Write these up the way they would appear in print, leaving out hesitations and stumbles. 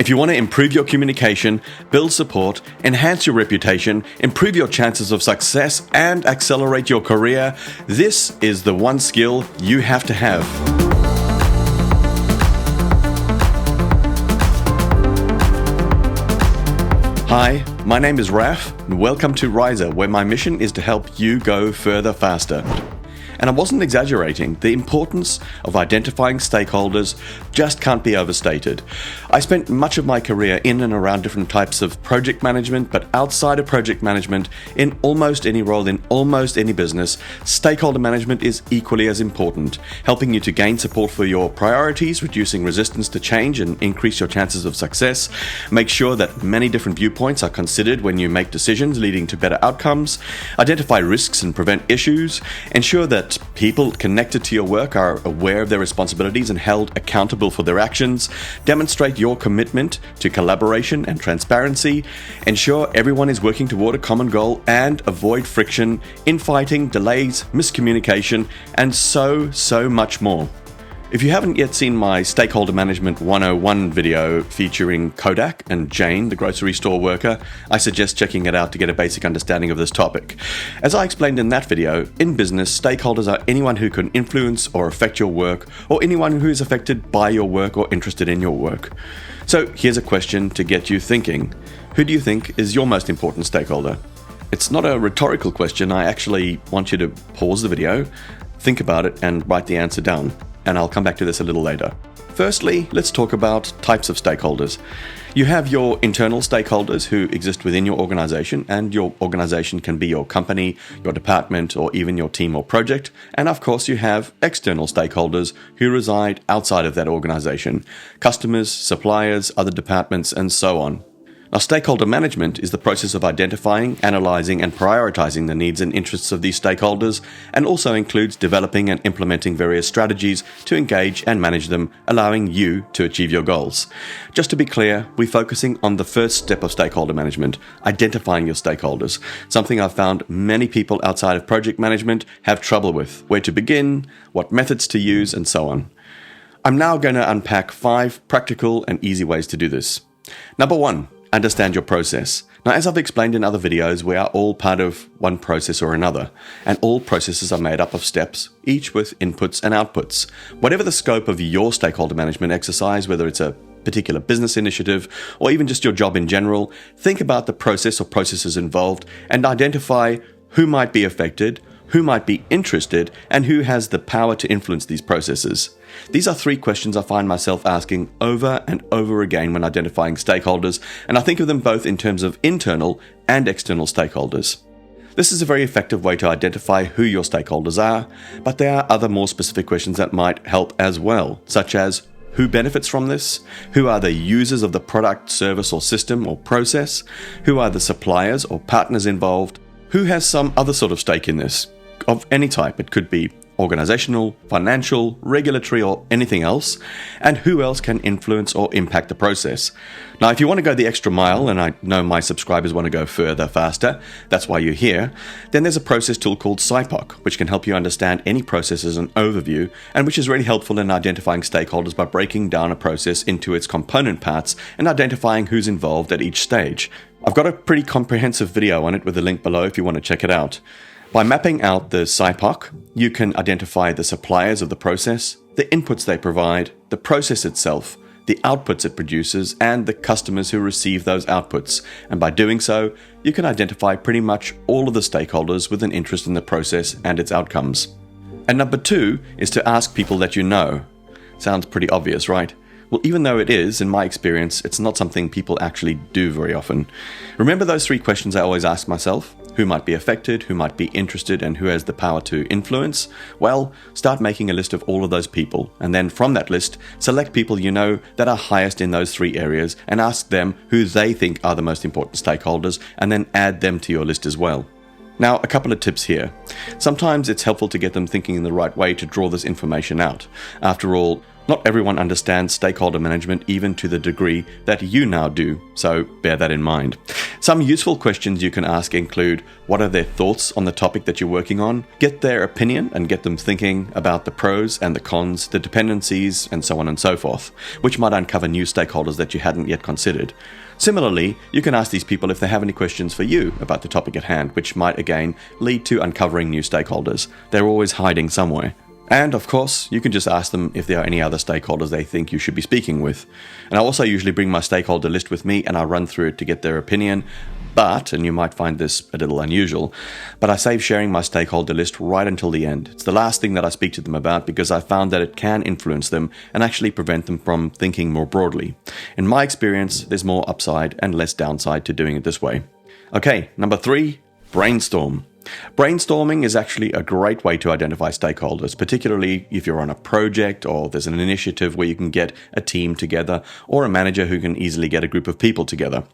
If you want to improve your communication, build support, enhance your reputation, improve your chances of success, and accelerate your career, this is the one skill you have to have. Hi, my name is Raf, and welcome to RISR, where my mission is to help you go further faster. And I wasn't exaggerating. The importance of identifying stakeholders just can't be overstated. I spent much of my career in and around different types of project management, but outside of project management, in almost any role, in almost any business, stakeholder management is equally as important, helping you to gain support for your priorities, reducing resistance to change and increase your chances of success, make sure that many different viewpoints are considered when you make decisions leading to better outcomes, identify risks and prevent issues, ensure that people connected to your work are aware of their responsibilities and held accountable for their actions, demonstrate your commitment to collaboration and transparency, ensure everyone is working toward a common goal, and avoid friction, infighting, delays, miscommunication, and so much more. If you haven't yet seen my Stakeholder Management 101 video featuring Kodak and Jane, the grocery store worker, I suggest checking it out to get a basic understanding of this topic. As I explained in that video, in business, stakeholders are anyone who can influence or affect your work, or anyone who is affected by your work or interested in your work. So here's a question to get you thinking. Who do you think is your most important stakeholder? It's not a rhetorical question. I actually want you to pause the video, think about it, and write the answer down. And I'll come back to this a little later. Firstly, let's talk about types of stakeholders. You have your internal stakeholders who exist within your organization, and your organization can be your company, your department, or even your team or project. And of course, you have external stakeholders who reside outside of that organization, customers, suppliers, other departments, and so on. Now, stakeholder management is the process of identifying, analyzing, and prioritizing the needs and interests of these stakeholders, and also includes developing and implementing various strategies to engage and manage them, allowing you to achieve your goals. Just to be clear, we're focusing on the first step of stakeholder management, identifying your stakeholders, something I've found many people outside of project management have trouble with, where to begin, what methods to use, and so on. I'm now going to unpack 5 practical and easy ways to do this. Number 1. Understand your process. Now, as I've explained in other videos, we are all part of one process or another, and all processes are made up of steps, each with inputs and outputs. Whatever the scope of your stakeholder management exercise, whether it's a particular business initiative or even just your job in general, think about the process or processes involved and identify who might be affected, who might be interested, and who has the power to influence these processes. These are 3 questions I find myself asking over and over again when identifying stakeholders, and I think of them both in terms of internal and external stakeholders. This is a very effective way to identify who your stakeholders are, but there are other more specific questions that might help as well, such as who benefits from this? Who are the users of the product, service, or system or process? Who are the suppliers or partners involved? Who has some other sort of stake in this? Of any type. It could be organizational, financial, regulatory, or anything else, and who else can influence or impact the process. Now, if you want to go the extra mile, and I know my subscribers want to go further, faster, that's why you're here, then there's a process tool called SIPOC, which can help you understand any process as an overview, and which is really helpful in identifying stakeholders by breaking down a process into its component parts and identifying who's involved at each stage. I've got a pretty comprehensive video on it with a link below if you want to check it out. By mapping out the SIPOC, you can identify the suppliers of the process, the inputs they provide, the process itself, the outputs it produces, and the customers who receive those outputs. And by doing so, you can identify pretty much all of the stakeholders with an interest in the process and its outcomes. And number 2 is to ask people that you know. Sounds pretty obvious, right? Well, even though it is, in my experience, it's not something people actually do very often. Remember those 3 questions I always ask myself? Who might be affected, who might be interested, and who has the power to influence? Well, start making a list of all of those people, and then from that list, select people you know that are highest in those 3 areas and ask them who they think are the most important stakeholders, and then add them to your list as well. Now, a couple of tips here. Sometimes it's helpful to get them thinking in the right way to draw this information out. After all, Not everyone understands stakeholder management even to the degree that you now do, so bear that in mind. Some useful questions you can ask include, what are their thoughts on the topic that you're working on? Get their opinion and get them thinking about the pros and the cons, the dependencies, and so on and so forth, which might uncover new stakeholders that you hadn't yet considered. Similarly, you can ask these people if they have any questions for you about the topic at hand, which might again lead to uncovering new stakeholders. They're always hiding somewhere. And of course, you can just ask them if there are any other stakeholders they think you should be speaking with. And I also usually bring my stakeholder list with me and I run through it to get their opinion. But, and you might find this a little unusual, but I save sharing my stakeholder list right until the end. It's the last thing that I speak to them about because I found that it can influence them and actually prevent them from thinking more broadly. In my experience, there's more upside and less downside to doing it this way. Okay, number 3, brainstorm. Brainstorming is actually a great way to identify stakeholders, particularly if you're on a project or there's an initiative where you can get a team together or a manager who can easily get a group of people together.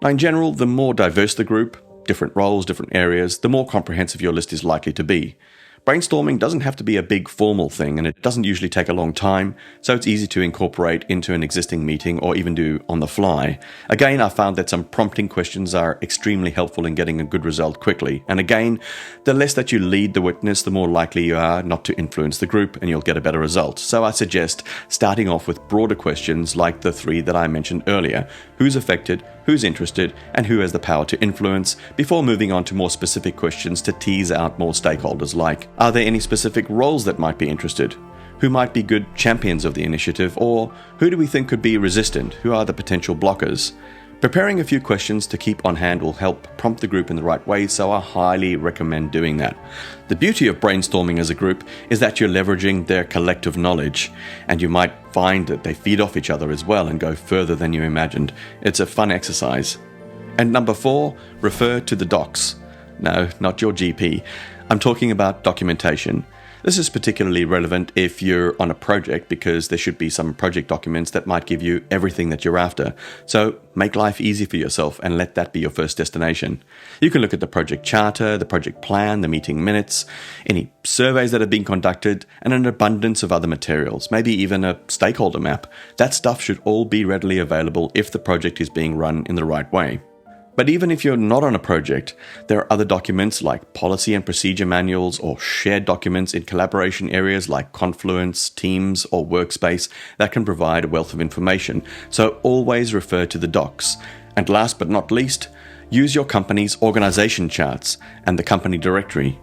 Now, in general, the more diverse the group, different roles, different areas, the more comprehensive your list is likely to be. Brainstorming doesn't have to be a big formal thing, and it doesn't usually take a long time, so it's easy to incorporate into an existing meeting or even do on the fly. Again, I found that some prompting questions are extremely helpful in getting a good result quickly. And again, the less that you lead the witness, the more likely you are not to influence the group, and you'll get a better result. So I suggest starting off with broader questions like the 3 that I mentioned earlier. Who's affected, who's interested, and who has the power to influence, before moving on to more specific questions to tease out more stakeholders like, are there any specific roles that might be interested? Who might be good champions of the initiative? Or who do we think could be resistant? Who are the potential blockers? Preparing a few questions to keep on hand will help prompt the group in the right way, so I highly recommend doing that. The beauty of brainstorming as a group is that you're leveraging their collective knowledge, and you might find that they feed off each other as well and go further than you imagined. It's a fun exercise. And number 4, refer to the docs. No, not your GP. I'm talking about documentation. This is particularly relevant if you're on a project because there should be some project documents that might give you everything that you're after. So make life easy for yourself and let that be your first destination. You can look at the project charter, the project plan, the meeting minutes, any surveys that have been conducted, and an abundance of other materials, maybe even a stakeholder map. That stuff should all be readily available if the project is being run in the right way. But even if you're not on a project, there are other documents like policy and procedure manuals or shared documents in collaboration areas like Confluence, Teams, or Workspace that can provide a wealth of information. So always refer to the docs. And last but not least, use your company's organization charts and the company directory.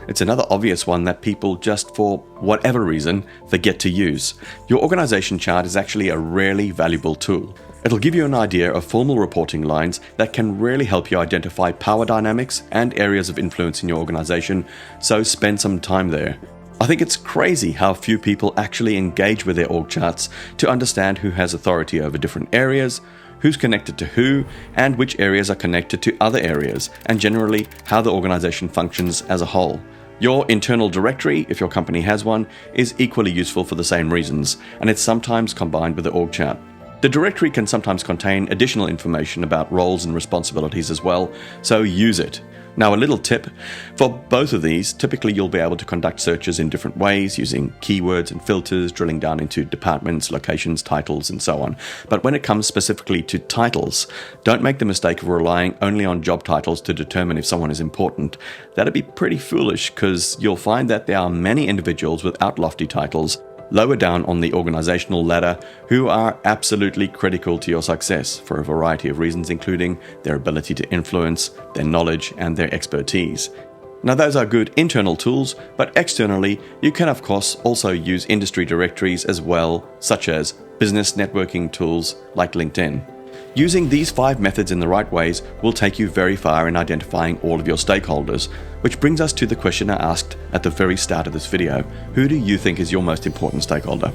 It's another obvious one that people just for whatever reason forget to use. Your organization chart is actually a really valuable tool. It'll give you an idea of formal reporting lines that can really help you identify power dynamics and areas of influence in your organization, so spend some time there. I think it's crazy how few people actually engage with their org charts to understand who has authority over different areas, who's connected to who, and which areas are connected to other areas, and generally how the organization functions as a whole. Your internal directory, if your company has one, is equally useful for the same reasons, and it's sometimes combined with the org chart. The directory can sometimes contain additional information about roles and responsibilities as well, so use it. Now, a little tip, for both of these, typically you'll be able to conduct searches in different ways using keywords and filters, drilling down into departments, locations, titles, and so on. But when it comes specifically to titles, don't make the mistake of relying only on job titles to determine if someone is important. That'd be pretty foolish because you'll find that there are many individuals without lofty titles lower down on the organizational ladder who are absolutely critical to your success for a variety of reasons, including their ability to influence, their knowledge, and their expertise. Now, those are good internal tools, but externally, you can of course also use industry directories as well, such as business networking tools like LinkedIn. Using these 5 methods in the right ways will take you very far in identifying all of your stakeholders, which brings us to the question I asked at the very start of this video. Who do you think is your most important stakeholder?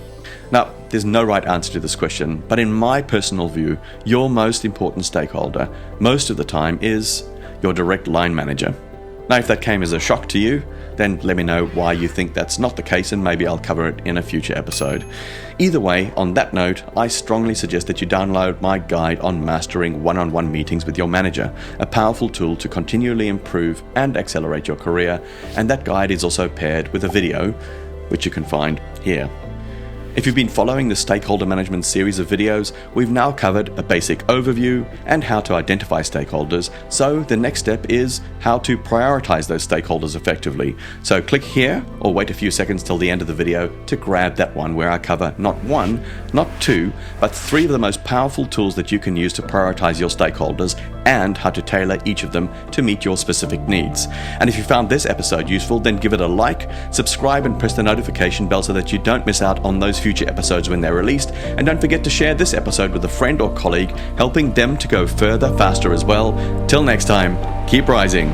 Now, there's no right answer to this question, but in my personal view, your most important stakeholder most of the time is your direct line manager. Now, if that came as a shock to you, then let me know why you think that's not the case and maybe I'll cover it in a future episode. Either way, on that note, I strongly suggest that you download my guide on mastering one-on-one meetings with your manager, a powerful tool to continually improve and accelerate your career, and that guide is also paired with a video, which you can find here. If you've been following the Stakeholder Management series of videos, we've now covered a basic overview and how to identify stakeholders, so the next step is how to prioritize those stakeholders effectively. So click here or wait a few seconds till the end of the video to grab that one where I cover not one, not two, but 3 of the most powerful tools that you can use to prioritize your stakeholders and how to tailor each of them to meet your specific needs. And if you found this episode useful, then give it a like, subscribe and press the notification bell so that you don't miss out on those future episodes when they're released. And don't forget to share this episode with a friend or colleague, helping them to go further, faster as well. Till next time, keep rising.